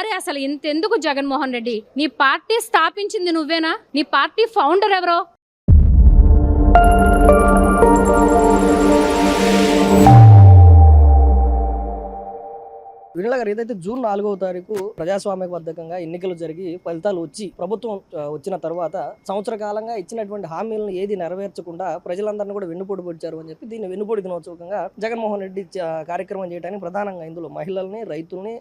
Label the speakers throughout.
Speaker 1: అరే అసలు ఇంతెందుకు జగన్మోహన్ రెడ్డి, నీ పార్టీ స్థాపించింది నువ్వేనా? నీ పార్టీ ఫౌండర్ ఎవరో?
Speaker 2: వీళ్ళ గారు ఏదైతే జూన్ 4వ తారీఖు ప్రజాస్వామ్యబద్ధంగా ఎన్నికలు జరిగి ఫలితాలు వచ్చి ప్రభుత్వం వచ్చిన తర్వాత సంవత్సర కాలంగా ఇచ్చినటువంటి హామీలను ఏది నెరవేర్చకుండా ప్రజలందరినీ కూడా వెన్నుపోటు పొడిచారు అని చెప్పి దీన్ని వెన్నుపోటు దినోత్సవంగా జగన్మోహన్ రెడ్డి కార్యక్రమం చేయడానికి ప్రధానంగా ఇందులో మహిళల్ని, రైతుల్ని,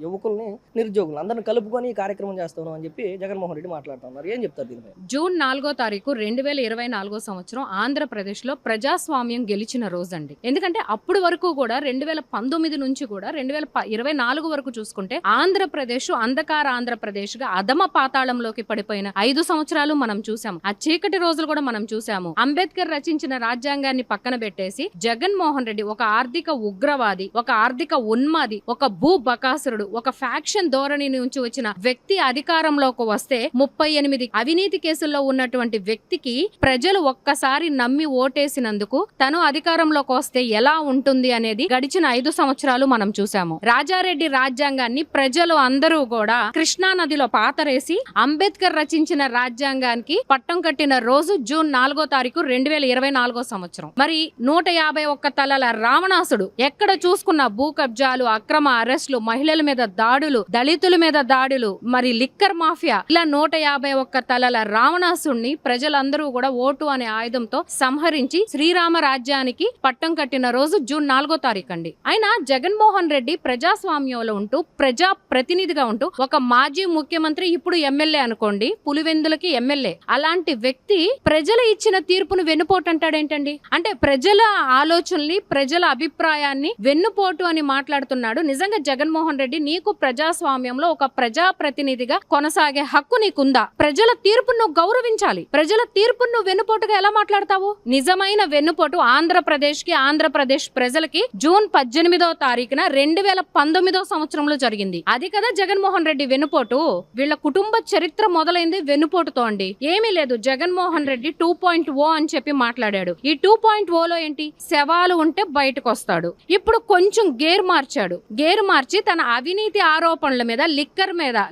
Speaker 2: యువకుల్ని, నిరుద్యోగులు అందరిని కలుపుకొని ఈ కార్యక్రమం చేస్తాను అని చెప్పి జగన్మోహన్ రెడ్డి మాట్లాడుతున్నారు. ఏం చెప్తారు దీనిపై?
Speaker 1: జూన్ 4వ తారీఖు 2024 సంవత్సరం ఆంధ్రప్రదేశ్ లో ప్రజాస్వామ్యం గెలిచిన రోజండి. ఎందుకంటే అప్పుడు వరకు కూడా 2019 నుంచి కూడా 2024 వరకు చూసుకుంటే ఆంధ్రప్రదేశ్ అంధకార ఆంధ్రప్రదేశ్ గా అధమ పాతాళంలోకి పడిపోయిన 5 సంవత్సరాలు మనం చూసాము. ఆ చీకటి రోజులు కూడా మనం చూసాము. అంబేద్కర్ రచించిన రాజ్యాంగాన్ని పక్కన పెట్టేసి జగన్మోహన్ రెడ్డి ఒక ఆర్థిక ఉగ్రవాది, ఒక ఆర్థిక ఉన్మాది, ఒక భూ బకాసురుడు, ఒక ఫ్యాక్షన్ ధోరణి నుంచి వచ్చిన వ్యక్తి అధికారంలోకి వస్తే 38 అవినీతి కేసుల్లో ఉన్నటువంటి వ్యక్తికి ప్రజలు ఒక్కసారి నమ్మి ఓటేసినందుకు తను అధికారంలోకి వస్తే ఎలా ఉంటుంది అనేది గడిచిన 5 సంవత్సరాలు మనం చూసాము. రాజారెడ్డి రాజ్యాంగాన్ని ప్రజలు అందరూ కూడా కృష్ణా నదిలో పాతరేసి అంబేద్కర్ రచించిన రాజ్యాంగానికి పట్టం కట్టిన రోజు జూన్ 4వ తారీఖు 2024 సంవత్సరం. మరి 151 తలల రావణాసుడు ఎక్కడ చూసుకున్న భూ కబ్జాలు, అక్రమ అరెస్టులు, మహిళల మీద దాడులు, దళితుల మీద దాడులు, మరి లిక్కర్ మాఫియా, ఇలా 151 తలల రావణాసుడిని ప్రజలందరూ కూడా ఓటు అనే ఆయుధంతో సంహరించి శ్రీరామ రాజ్యానికి పట్టం కట్టిన రోజు జూన్ 4వ తారీఖు అండి. అయినా జగన్మోహన్ రెడ్డి ప్రజాస్వామ్యంలో ఉంటూ ప్రజా ప్రతినిధిగా ఉంటూ ఒక మాజీ ముఖ్యమంత్రి, ఇప్పుడు ఎమ్మెల్యే అనుకోండి, పులివెందులకి ఎమ్మెల్యే, అలాంటి వ్యక్తి ప్రజలు ఇచ్చిన తీర్పును వెన్నుపోటు అంటాడేంటండి? అంటే ప్రజల ఆలోచనల్ని, ప్రజల అభిప్రాయాన్ని వెన్నుపోటు అని మాట్లాడుతున్నాడు. నిజంగా జగన్మోహన్ రెడ్డి, నీకు ప్రజాస్వామ్యంలో ఒక ప్రజా ప్రతినిధిగా కొనసాగే హక్కు నీకుందా? ప్రజల తీర్పును నువ్వు గౌరవించాలి. ప్రజల తీర్పును నువ్వు వెన్నుపోటుగా ఎలా మాట్లాడతావు? నిజమైన వెన్నుపోటు ఆంధ్రప్రదేశ్ కి, ఆంధ్రప్రదేశ్ ప్రజలకి జూన్ 18వ తారీఖున 2019 సంవత్సరంలో జరిగింది. అది కదా జగన్మోహన్ రెడ్డి వెన్నుపోటు. వీళ్ళ కుటుంబ చరిత్ర మొదలైంది వెన్నుపోటుతో అండి. ఏమీ లేదు. జగన్మోహన్ రెడ్డి 2.0 అని చెప్పి మాట్లాడాడు. ఈ 2.0లో ఏంటి? శవాలు ఉంటే బయటకు వస్తాడు. ఇప్పుడు కొంచెం గేర్ మార్చి తన అవినీతి ఆరోపణల మీద,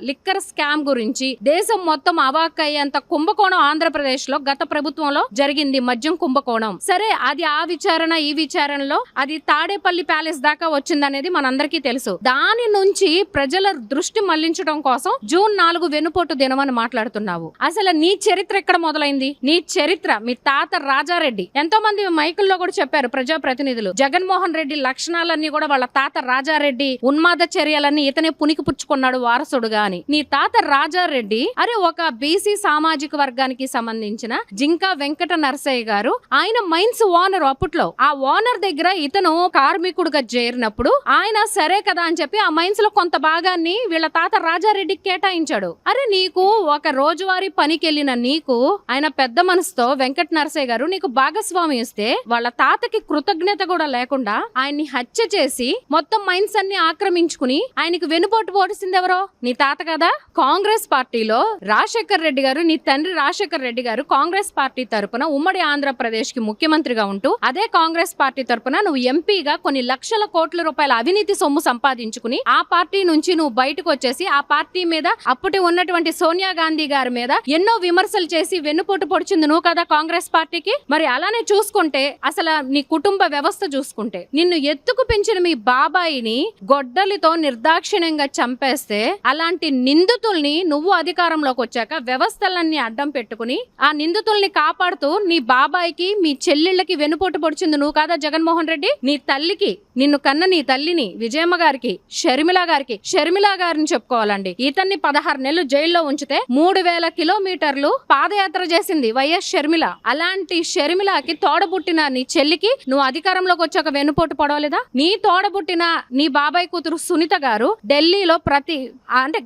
Speaker 1: లిక్కర్ స్కామ్ గురించి దేశం మొత్తం అవాక్కయ్యేంత కుంభకోణం ఆంధ్రప్రదేశ్ లో గత ప్రభుత్వంలో జరిగింది. మద్యం కుంభకోణం. సరే, అది ఆ విచారణ ఈ విచారణలో అది తాడేపల్లి ప్యాలెస్ దాకా వచ్చిందనేది మనందరికీ తెలుసు. దాని నుంచి ప్రజల దృష్టి మళ్లించడం కోసం జూన్ 4 వెన్నుపోటు దినం అని మాట్లాడుతున్నావు. అసలు నీ చరిత్ర ఎక్కడ మొదలైంది? నీ చరిత్ర మీ తాత రాజారెడ్డి, ఎంతో మంది మైకుల్లో కూడా చెప్పారు ప్రజా ప్రతినిధులు, జగన్మోహన్ రెడ్డి లక్షణాలన్నీ కూడా వాళ్ళ తాత రాజారెడ్డి, ఉన్మాద చర్యలన్నీ ఇతనే పునికి పుచ్చుకున్నాడు వారసుడుగా అని. నీ తాత రాజారెడ్డి ఒక బీసీ సామాజిక వర్గానికి సంబంధించిన జింకా వెంకట నరసయ్య గారు, ఆయన మైన్స్ ఓనర్. అప్పట్లో ఆ ఓనర్ దగ్గర ఇతను కార్మికుడుగా చేరినప్పుడు ఆయన సరే కదా అని చెప్పి ఆ మైన్స్ లో కొంత భాగాన్ని వీళ్ళ తాత రాజారెడ్డికి కేటాయించాడు. అరే, నీకు ఒక రోజువారీ పనికి వెళ్ళిన నీకు ఆయన పెద్ద మనసుతో వెంకట నరసయ్య గారు నీకు భాగస్వామి ఇస్తే వాళ్ళ తాతకి కృతజ్ఞత కూడా లేకుండా ఆయన్ని హత్య చేసి మొత్తం మైన్స్ అన్ని ఆక్రమించుకుని ఆయనకు వెనుపోటు పోటీసింది ఎవరో? నీ తాత కదా. కాంగ్రెస్ పార్టీలో రాజశేఖర్ రెడ్డి గారు, నీ తండ్రి రాజశేఖర్ రెడ్డి గారు కాంగ్రెస్ పార్టీ తరపున ఉమ్మడి ఆంధ్రప్రదేశ్ కి ముఖ్యమంత్రిగా ఉంటూ అదే కాంగ్రెస్ పార్టీ తరపున నువ్వు ఎంపీగా కొన్ని లక్షల కోట్ల రూపాయల అవినీతి సొమ్ము సంపాదించుకుని ఆ పార్టీ నుంచి నువ్వు బయటకు వచ్చేసి ఆ పార్టీ మీద, అప్పటి ఉన్నటువంటి సోనియా గాంధీ గారి మీద ఎన్నో విమర్శలు చేసి వెన్నుపోటు పొడిచింది నువ్వు కదా కాంగ్రెస్ పార్టీకి. మరి అలానే చూసుకుంటే అసలు నీ కుటుంబ వ్యవస్థ చూసుకుంటే నిన్ను ఎత్తుకు పెంచిన మీ బాబాయిని గొడ్డలితో నిర్దాక్షిణ్యంగా చంపేస్తే అలాంటి నిందితుల్ని నువ్వు అధికారంలోకి వచ్చాక వ్యవస్థలన్నీ అడ్డం పెట్టుకుని ఆ నిందితుల్ని కాపాడుతూ నీ బాబాయికి, మీ చెల్లెళ్ళకి వెన్నుపోటు పొడిచింది నువ్వు కాదా జగన్మోహన్ రెడ్డి? నీ తల్లికి, నిన్ను కన్న నీ తల్లిని, విజయమ్మ గారికి, షర్మిల గారిని చెప్పుకోవాలండి. ఇతన్ని 16 నెలలు జైల్లో ఉంచితే 3000 కిలోమీటర్లు పాదయాత్ర చేసింది వైఎస్ షర్మిల. అలాంటి షర్మిలకి తోడబుట్టిన నీ చెల్లికి నువ్వు అధికారంలోకి వచ్చాక వెన్నుపోటు పడవలేదా? నీ తోడబుట్టిన నీ బాబాయ్ కూతురు సునీత గారు ఢిల్లీలో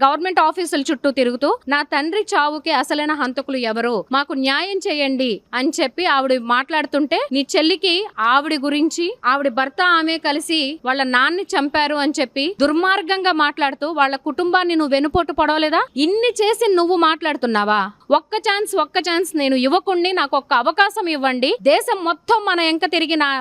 Speaker 1: గవర్నమెంట్ ఆఫీసుల చుట్టూ తిరుగుతూ నా తండ్రి చావుకి అసలైన హంతకులు ఎవరు, మాకు న్యాయం చేయండి అని చెప్పి ఆవిడ మాట్లాడుతుంటే నీ చెల్లికి ఆవిడ గురించి, ఆవిడ భర్త ఆమె కలిసి వాళ్ళ నాన్ని చంపారు పెట్టారు అని చెప్పి దుర్మార్గంగా మాట్లాడుతూ వాళ్ళ కుటుంబాన్ని నువ్వు వెనుపోటు పడవలేదా? ఇన్ని చేసి నువ్వు మాట్లాడుతున్నావా? ఒక్క ఛాన్స్ నేను యువకుణ్ణి, నాకు ఒక్క అవకాశం ఇవ్వండి, దేశం మొత్తం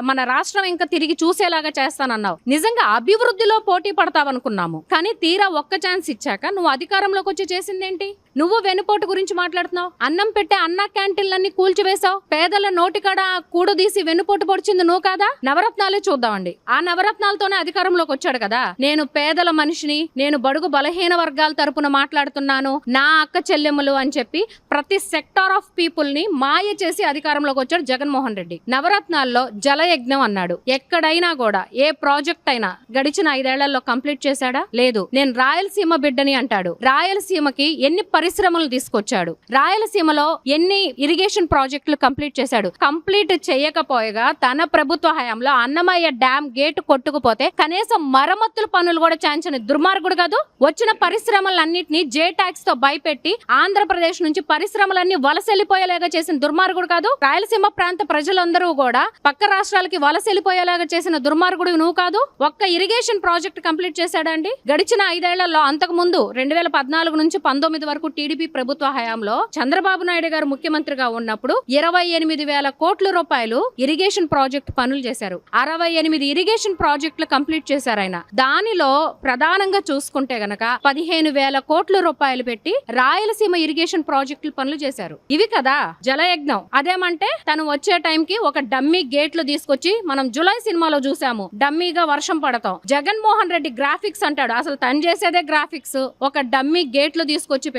Speaker 1: మన రాష్ట్రం ఇంకా తిరిగి చూసేలాగా చేస్తానన్నావు. నిజంగా అభివృద్ధిలో పోటీ పడతావనుకున్నాము, కానీ తీరా ఒక్క ఛాన్స్ ఇచ్చాక నువ్వు అధికారంలోకి వచ్చి చేసిందేంటి? నువ్వు వెనుపోటు గురించి మాట్లాడుతున్నావు. అన్నం పెట్టే అన్న క్యాంటీన్లన్నీ కూల్చివేశావు. పేదల నోటికాడ కూడదీసి వెనుపోటు పొడిచింది నువ్వు కాదా? నవరత్నాలే చూద్దామండి. ఆ నవరత్నాలతోనే అధికారంలోకి వచ్చాడు కదా. నేను పేదల మనిషిని, నేను బడుగు బలహీన వర్గాల తరపున మాట్లాడుతున్నాను, నా అక్క చెల్లెమ్మలు అని చెప్పి ప్రతి సెక్టార్ ఆఫ్ పీపుల్ ని మాయ చేసి అధికారంలోకి వచ్చాడు జగన్మోహన్ రెడ్డి. నవరత్నాల్లో జలయజ్ఞం అన్నాడు. ఎక్కడైనా కూడా ఏ ప్రాజెక్ట్ అయినా గడిచిన 5 ఏళ్లలో కంప్లీట్ చేశాడా? లేదు. నేను రాయలసీమ బిడ్డని అంటాడు. రాయలసీమకి ఎన్ని పరిశ్రమలు తీసుకొచ్చాడు? రాయలసీమలో ఎన్ని ఇరిగేషన్ ప్రాజెక్టులు కంప్లీట్ చేశాడు? కంప్లీట్ చేయకపోయగా తన ప్రభుత్వ హయాంలో అన్నమయ్య డ్యామ్ గేట్ కొట్టుకుపోతే కనీసం మరమ్మతుల పనులు కూడా చేయించని దుర్మార్గుడు కాదు. వచ్చిన పరిశ్రమలన్నింటినీ జే ట్యాక్స్ తో భయపెట్టి ఆంధ్రప్రదేశ్ నుంచి పరిశ్రమలన్నీ వలసెళ్లిపోయేలాగా చేసిన దుర్మార్గుడు కాదు. రాయలసీమ ప్రాంత ప్రజలందరూ కూడా పక్క రాష్ట్రాలకి వలసెళ్లిపోయేలాగా చేసిన దుర్మార్గుడు నువ్వు కాదు. ఒక్క ఇరిగేషన్ ప్రాజెక్ట్ కంప్లీట్ చేశాడండి గడిచిన 5 ఏళ్లలో. అంతకు ముందు 2014 నుంచి 19 వరకు టీడీపీ ప్రభుత్వ హయాంలో చంద్రబాబు నాయుడు గారు ముఖ్యమంత్రిగా ఉన్నప్పుడు 28,000 కోట్ల రూపాయలు ఇరిగేషన్ ప్రాజెక్ట్ పనులు చేశారు. 68 ఇరిగేషన్ ప్రాజెక్టులు కంప్లీట్ చేశారు ఆయన. దానిలో ప్రధానంగా చూసుకుంటే గనక 15,000 కోట్ల రూపాయలు పెట్టి రాయలసీమ ఇరిగేషన్ ప్రాజెక్టులు పనులు చేశారు. ఇవి కదా జలయజ్ఞం. అదేమంటే తను వచ్చే టైంకి ఒక డమ్మీ గేట్లు తీసుకొచ్చి మనం జులై సినిమాలో చూసాము, డమ్మీగా వర్షం పడతాం. జగన్మోహన్ రెడ్డి గ్రాఫిక్స్ అంటాడు, అసలు తను చేసేదే గ్రాఫిక్స్. ఒక డమ్మీ గేట్లు తీసుకొచ్చి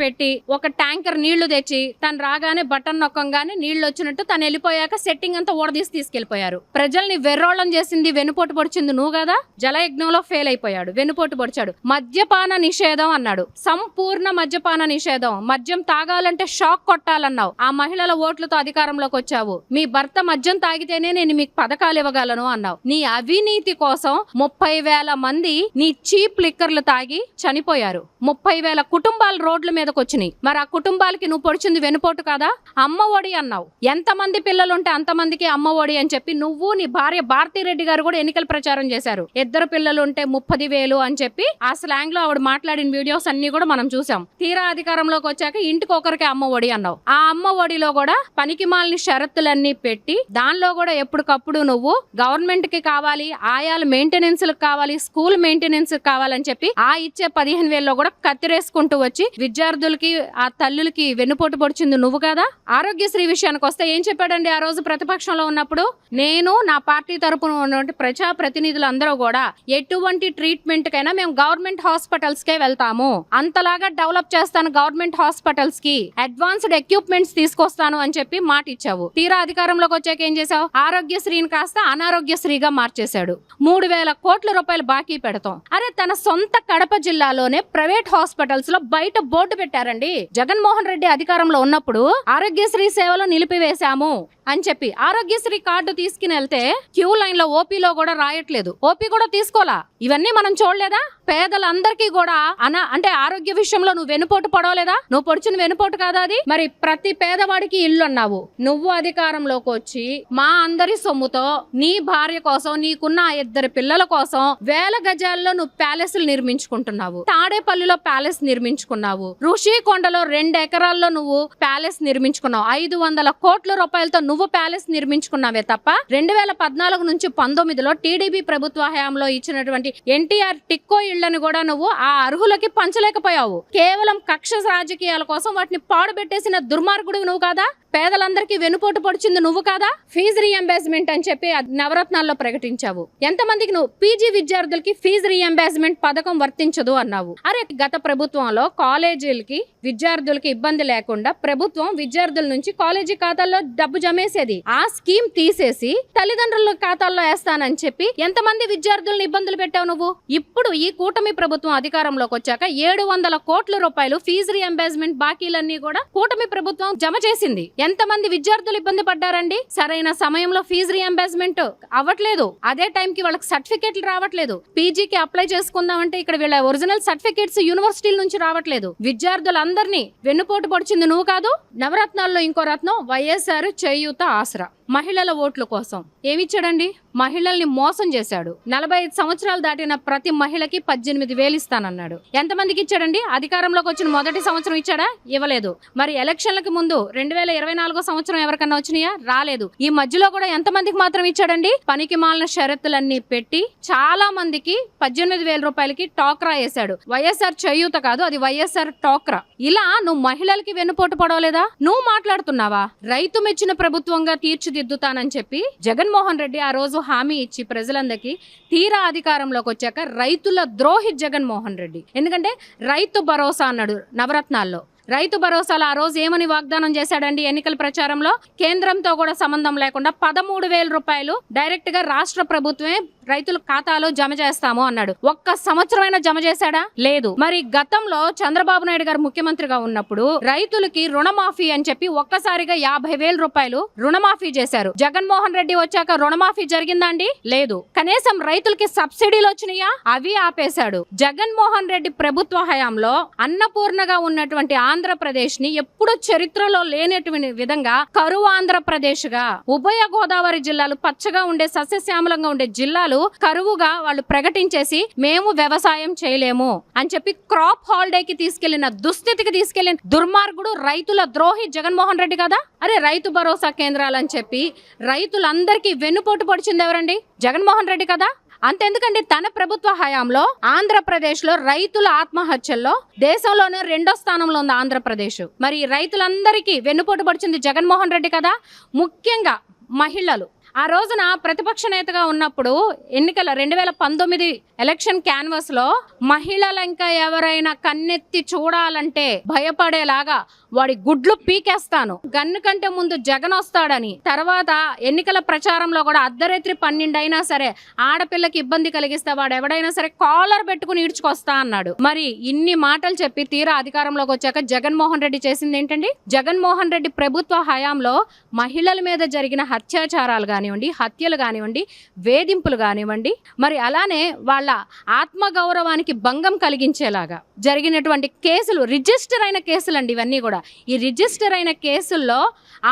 Speaker 1: పెట్టి ఒక ట్యాంకర్ నీళ్లు తెచ్చి తను రాగానే బటన్ నొక్కంగానే నీళ్లు వచ్చినట్టు తను వెళ్ళిపోయాక సెట్టింగ్ అంతా ఓడదీసి తీసుకెళ్లిపోయారు. ప్రజల్ని వెర్రోళం చేసింది, వెనుపోటు పొడిచింది నువ్వు కదా. జలయజ్ఞంలో ఫెయిల్ అయిపోయాడు, వెనుపోటు పొడిచాడు. మద్యపాన నిషేధం అన్నాడు, సంపూర్ణ మద్యపాన నిషేధం. మద్యం తాగాలంటే షాక్ కొట్టాలన్నావు. ఆ మహిళల ఓట్లతో అధికారంలోకి వచ్చావు. మీ భర్త మద్యం తాగితేనే నేను మీకు పథకాలు ఇవ్వగలను అన్నావు. నీ అవినీతి కోసం 30,000 మంది నీ చీప్ లిక్కర్లు తాగి చనిపోయారు. 30,000 కుటుంబాలు రోడ్ల మీదకి వచ్చినాయి. మరి ఆ కుటుంబాలకి నువ్వు పొడిచింది వెనుపోటు కాదా? అమ్మ ఒడి అన్నావు. ఎంతమంది పిల్లలుంటే అంతమందికి అమ్మ ఒడి అని చెప్పి నువ్వు, నీ భార్య భారతిరెడ్డి గారు కూడా ఎన్నికల ప్రచారం చేశారు. 2 పిల్లలుంటే 30,000 అని చెప్పి ఆ స్లాంగ్ లో ఆవిడ మాట్లాడిన వీడియోస్ అన్ని కూడా మనం చూసాం. తీరా అధికారంలోకి వచ్చాక ఇంటికి ఒకరికి అమ్మ ఒడి అన్నావు. ఆ అమ్మ ఒడిలో కూడా పనికిమాలిన షరతులన్నీ పెట్టి దానిలో కూడా ఎప్పటికప్పుడు నువ్వు గవర్నమెంట్ కి కావాలి, ఆయాల మెయింటెనెన్స్ కావాలి, స్కూల్ మెయింటెనెన్స్ కావాలని చెప్పి ఆ ఇచ్చే 15,000లో కూడా కత్తిరేసుకుంటూ వచ్చి విద్యార్థులకి, ఆ తల్లులకి వెన్నుపోటు పొడిచింది నువ్వు కదా. ఆరోగ్యశ్రీ విషయానికి వస్తే ఏం చెప్పాడండి ఆ రోజు ప్రతిపక్షంలో ఉన్నప్పుడు? నేను, నా పార్టీ తరపున ఉన్నటువంటి ప్రజా ప్రతినిధులు అందరూ కూడా ఎటువంటి ట్రీట్మెంట్ కైనా మేము గవర్నమెంట్ హాస్పిటల్స్ కే వెళ్తాము, అంతలాగా డెవలప్ చేస్తాను గవర్నమెంట్ హాస్పిటల్స్ కి, అడ్వాన్స్డ్ ఎక్విప్మెంట్స్ తీసుకొస్తాను అని చెప్పి మాట ఇచ్చావు. తీరా అధికారంలోకి వచ్చాక ఏం చేసావు? ఆరోగ్యశ్రీని కాస్త అనారోగ్యశ్రీగా మార్చేశాడు. 3,000 కోట్ల రూపాయలు బాకీ పెడతాం. అరే తన సొంత కడప జిల్లాలోనే ప్రైవేట్ హాస్పిటల్స్ లో బయట బోర్డు పెట్టారండి. జగన్మోహన్ రెడ్డి అధికారంలో ఉన్నప్పుడు ఆరోగ్యశ్రీ సేవలు నిలిపివేశాము అని చెప్పి ఆరోగ్యశ్రీ కార్డు తీసుకుని వెళ్తే క్యూ లైన్ లో ఓపీలో కూడా రాయట్లేదు, ఓపీ కూడా తీసుకోలా. ఇవన్నీ మనం చూడలేదా? పేదలందరికీ కూడా అంటే ఆరోగ్య విషయంలో నువ్వు వెనుపోటు పడవలేదా? నువ్వు పొడిచిన వెనుపోటు కాదా అది? మరి ప్రతి పేదవాడికి ఇల్లు అన్నావు. నువ్వు అధికారంలోకి వచ్చి మా అందరి సొమ్ముతో నీ భార్య కోసం, నీకున్న 2 పిల్లల కోసం 1000 గజాల్లో నువ్వు ప్యాలెస్లు నిర్మించుకుంటున్నావు. తాడేపల్లిలో ప్యాలెస్ నిర్మించుకున్నావు. ఋషికొండలో 2 ఎకరాల్లో నువ్వు ప్యాలెస్ నిర్మించుకున్నావు. 500 కోట్ల రూపాయలతో నువ్వు ప్యాలెస్ నిర్మించుకున్నావే తప్ప 2014 నుంచి 19లో టీడీపీ ప్రభుత్వ హయాంలో ఇచ్చినటువంటి ఎన్టీఆర్ టిక్కో ఇళ్లను కూడా నువ్వు ఆ అర్హులకి పంచలేకపోయావు. కేవలం కక్ష రాజకీయాల కోసం వాటిని పాడుబెట్టేసిన దుర్మార్గుడు నువ్వు కాదా? పేదలందరికీ వెనుపోటు పొడిచింది నువ్వు కాదా? ఫీజు రీఎంబర్స్మెంట్ అని చెప్పి నవరత్నాల్లో ప్రకటించావు. ఎంతమందికి నువ్వు పీజీ విద్యార్థులకి ఫీజు రీఎంబర్స్మెంట్ పథకం వర్తించదు అన్నావు. అరే గత ప్రభుత్వంలో కాలేజీలకి విద్యార్థులకి ఇబ్బంది లేకుండా ప్రభుత్వం విద్యార్థుల నుంచి కాలేజీ ఖాతాల్లో డబ్బు జమేసేది. ఆ స్కీమ్ తీసేసి తల్లిదండ్రుల ఖాతాల్లో వేస్తానని చెప్పి ఎంతమంది విద్యార్థులను ఇబ్బందులు పెట్టావు నువ్వు. ఇప్పుడు ఈ కూటమి ప్రభుత్వం అధికారంలోకి వచ్చాక 700 కోట్ల రూపాయలు ఫీజు రీఎంబర్స్మెంట్ బాకీలన్నీ కూడా కూటమి ప్రభుత్వం జమ చేసింది. ఎంతమంది విద్యార్థులు ఇబ్బంది పడ్డారండి? సరైన సమయంలో ఫీజు రీఎంబర్స్మెంట్ అవ్వట్లేదు. అదే టైంకి వాళ్ళకి సర్టిఫికేట్లు రావట్లేదు. పీజీకి అప్లై చేసుకుందామంటే ఇక్కడ వీళ్ళ ఒరిజినల్ సర్టిఫికేట్స్ యూనివర్సిటీల నుంచి రావట్లేదు. విద్యార్థులందరినీ వెన్నుపోటు పొడిచింది నువ్వు కాదు. నవరత్నాల్లో ఇంకో రత్నం వైఎస్ఆర్ చేయూత ఆసరా. మహిళల ఓట్ల కోసం ఏమిచ్చాడండి? మహిళల్ని మోసం చేశాడు. 45 సంవత్సరాలు దాటిన ప్రతి మహిళకి 18,000 ఇస్తానన్నాడు. ఎంతమందికి ఇచ్చాడండి? అధికారంలోకి వచ్చిన మొదటి సంవత్సరం ఇచ్చాడా? ఇవ్వలేదు. మరి ఎలక్షన్లకి ముందు 2024 సంవత్సరం ఎవరికన్నా వచ్చినాయా? రాలేదు. ఈ మధ్యలో కూడా ఎంతమందికి మాత్రం ఇచ్చాడండి? పనికి మాలిన షరతులన్నీ పెట్టి చాలా మందికి 18,000 రూపాయలకి టోక్రా వేశాడు. వైఎస్ఆర్ చేయూత కాదు, అది వైఎస్ఆర్ టోక్రా. ఇలా నువ్వు మహిళలకి వెన్నుపోటు పడవలేదా? నువ్వు మాట్లాడుతున్నావా? రైతు మెచ్చిన ప్రభుత్వంగా తీర్చిదిద్దుతానని చెప్పి జగన్మోహన్ రెడ్డి ఆ రోజు హామీ ఇచ్చి ప్రజలందరికీ తీరా అధికారంలోకి వచ్చాక రైతుల ద్రోహి జగన్మోహన్ రెడ్డి. ఎందుకంటే రైతు భరోసా అన్నాడు నవరత్నాల్లో. రైతు భరోసాలో ఆ రోజు ఏమని వాగ్దానం చేశాడండి ఎన్నికల ప్రచారంలో? కేంద్రంతో కూడా సంబంధం లేకుండా 13,000 రూపాయలు డైరెక్ట్ గా రాష్ట్ర ప్రభుత్వమే రైతుల ఖాతాలో జమ చేస్తాము అన్నాడు. ఒక్క సంవత్సరమైనా జమ చేశాడా? లేదు. మరి గతంలో చంద్రబాబు నాయుడు గారు ముఖ్యమంత్రిగా ఉన్నప్పుడు రైతులకి రుణమాఫీ అని చెప్పి ఒక్కసారిగా 50,000 రూపాయలు రుణమాఫీ చేశారు. జగన్మోహన్ రెడ్డి వచ్చాక రుణమాఫీ జరిగిందా అండి? లేదు. కనీసం రైతులకి సబ్సిడీలు వచ్చినాయా? అవి ఆపేశాడు. జగన్మోహన్ రెడ్డి ప్రభుత్వ హయాంలో అన్నపూర్ణగా ఉన్నటువంటి ఆంధ్రప్రదేశ్ ని ఎప్పుడూ చరిత్రలో లేనటువంటి విధంగా కరువు ఆంధ్రప్రదేశ్ గా, ఉభయ గోదావరి జిల్లాలు పచ్చగా ఉండే సస్యశ్యామలంగా ఉండే జిల్లాలు కరువుగా వాళ్ళు ప్రకటించేసి మేము వ్యవసాయం చేయలేము అని చెప్పి క్రాప్ హాలిడేకి తీసుకెళ్లిన దుస్థితికి తీసుకెళ్లిన దుర్మార్గుడు రైతుల ద్రోహి జగన్మోహన్ రెడ్డి కదా. అరే రైతు భరోసా కేంద్రాలు అని చెప్పి రైతులందరికీ వెన్నుపోటు పొడిచింది ఎవరండి? జగన్మోహన్ రెడ్డి కదా. అంతెందుకండి, తన ప్రభుత్వ హయాంలో ఆంధ్రప్రదేశ్ లో రైతుల ఆత్మహత్యల్లో దేశంలోనే 2వ స్థానంలో ఉంది ఆంధ్రప్రదేశ్. మరి రైతులందరికీ వెన్నుపోటు పడిచింది జగన్మోహన్ రెడ్డి కదా. ముఖ్యంగా మహిళలు. ఆ రోజున ప్రతిపక్ష నేతగా ఉన్నప్పుడు ఎన్నికల 2019 ఎలక్షన్ క్యాన్వాస్ లో మహిళలు ఇంకా ఎవరైనా కన్నెత్తి చూడాలంటే భయపడేలాగా వాడి గుడ్లు పీకేస్తాను, గన్ను కంటే ముందు జగన్ వస్తాడని, తర్వాత ఎన్నికల ప్రచారంలో కూడా అర్ధరాత్రి 12 అయినా సరే ఆడపిల్లకి ఇబ్బంది కలిగిస్తే వాడు ఎవడైనా సరే కాలర్ పెట్టుకుని ఈడ్చుకొస్తా అన్నాడు. మరి ఇన్ని మాటలు చెప్పి తీరా అధికారంలోకి వచ్చాక జగన్మోహన్ రెడ్డి చేసింది ఏంటండి? జగన్మోహన్ రెడ్డి ప్రభుత్వ హయాంలో మహిళల మీద జరిగిన అత్యాచారాలు కానివ్వండి, హత్యలు కానివ్వండి, వేధింపులు కానివ్వండి, మరి అలానే వాళ్ళ ఆత్మగౌరవానికి భంగం కలిగించేలాగా జరిగినటువంటి కేసులు, రిజిస్టర్ అయిన కేసులు అండి ఇవన్నీ కూడా. ఈ రిజిస్టర్ అయిన కేసుల్లో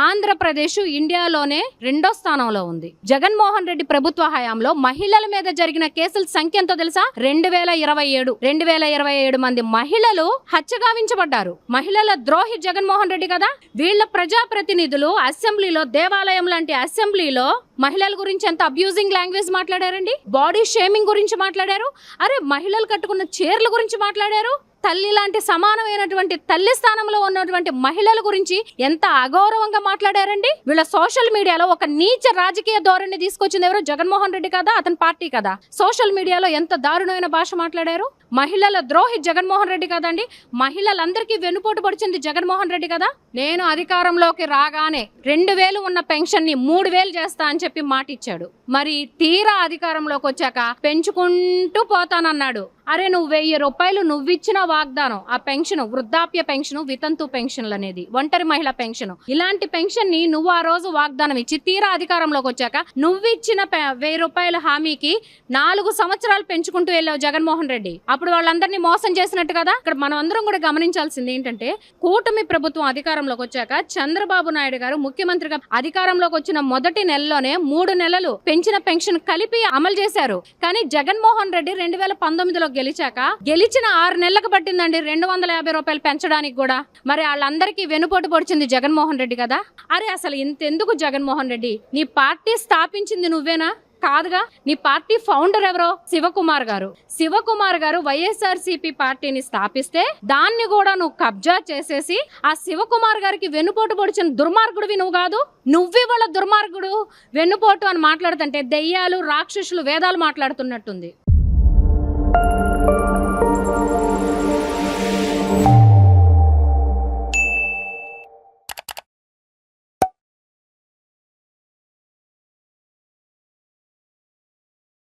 Speaker 1: ఆంధ్రప్రదేశ్ ఇండియాలోనే 2వ స్థానంలో ఉంది. జగన్మోహన్ రెడ్డి ప్రభుత్వ హయాంలో మహిళల మీద జరిగిన కేసుల సంఖ్య ఎంతో తెలుసా? 2,027 మంది మహిళలు హత్యగావించబడ్డారు. మహిళల ద్రోహి జగన్మోహన్ రెడ్డి కదా. వీళ్ళ ప్రజాప్రతినిధులు అసెంబ్లీలో, దేవాలయం లాంటి అసెంబ్లీలో మహిళల గురించి ఎంత అబ్యూజింగ్ లాంగ్వేజ్ మాట్లాడారండి. బాడీ షేమింగ్ గురించి మాట్లాడారు. అరే మహిళలు కట్టుకున్న చీరల గురించి మాట్లాడారు. తల్లి లాంటి సమానమైనటువంటి తల్లి స్థానంలో ఉన్నటువంటి మహిళల గురించి ఎంత అగౌరవంగా మాట్లాడారండి. వీళ్ళ సోషల్ మీడియాలో ఒక నీచ రాజకీయ ధోరణి తీసుకొచ్చింది ఎవరు? జగన్మోహన్ రెడ్డి కదా, అతని పార్టీ కదా. సోషల్ మీడియాలో ఎంత దారుణమైన భాష మాట్లాడారు. మహిళల ద్రోహి జగన్మోహన్ రెడ్డి కదండి. మహిళలందరికీ వెన్నుపోటు పడిచింది జగన్మోహన్ రెడ్డి కదా. నేను అధికారంలోకి రాగానే 2,000 ఉన్న పెన్షన్ ని 3,000 చేస్తా అని చెప్పి మాట ఇచ్చాడు. మరి తీరా అధికారంలోకి వచ్చాక పెంచుకుంటూ పోతానన్నాడు. అరే నువ్వు 1,000 రూపాయలు నువ్విచ్చిన వాగ్దానం, ఆ పెన్షన్, వృద్ధాప్య పెన్షన్, వితంతు పెన్షన్లు అనేది, ఒంటరి మహిళ పెన్షన్, ఇలాంటి పెన్షన్ ని నువ్వు ఆ రోజు వాగ్దానం ఇచ్చి తీరా అధికారంలోకి వచ్చాక నువ్విచ్చిన 1,000 రూపాయల హామీకి 4 సంవత్సరాలు పెంచుకుంటూ వెళ్ళావు జగన్మోహన్ రెడ్డి. అప్పుడు వాళ్ళందరినీ మోసం చేసినట్టు కదా. ఇక్కడ మనం అందరం కూడా గమనించాల్సింది ఏంటంటే, కూటమి ప్రభుత్వం అధికారంలోకి వచ్చాక చంద్రబాబు నాయుడు గారు ముఖ్యమంత్రిగా అధికారంలోకి వచ్చిన మొదటి నెలలోనే 3 నెలలు పెంచిన పెన్షన్ కలిపి అమలు చేశారు. కానీ జగన్మోహన్ రెడ్డి 2019లో గెలిచిన 6 నెలలకు పట్టిందండి 250 రూపాయలు పెంచడానికి కూడా. మరి వాళ్ళందరికీ వెనుపోటు పొడిచింది జగన్మోహన్ రెడ్డి కదా. అరే అసలు ఇంతెందుకు జగన్మోహన్ రెడ్డి? నీ పార్టీ స్థాపించింది నువ్వేనా? కాదుగా. నీ పార్టీ ఫౌండర్ ఎవరో? శివకుమార్ గారు. శివకుమార్ గారు వైఎస్ఆర్సీపీ పార్టీని స్థాపిస్తే దాన్ని కూడా నువ్వు కబ్జా చేసేసి ఆ శివకుమార్ గారికి వెన్నుపోటు పొడిచిన దుర్మార్గుడివి నువ్వు కాదు. నువ్వే వాళ్ళ దుర్మార్గుడు. వెన్నుపోటు అని మాట్లాడుతుంటే దెయ్యాలు, రాక్షసులు, వేదాలు మాట్లాడుతున్నట్టుంది.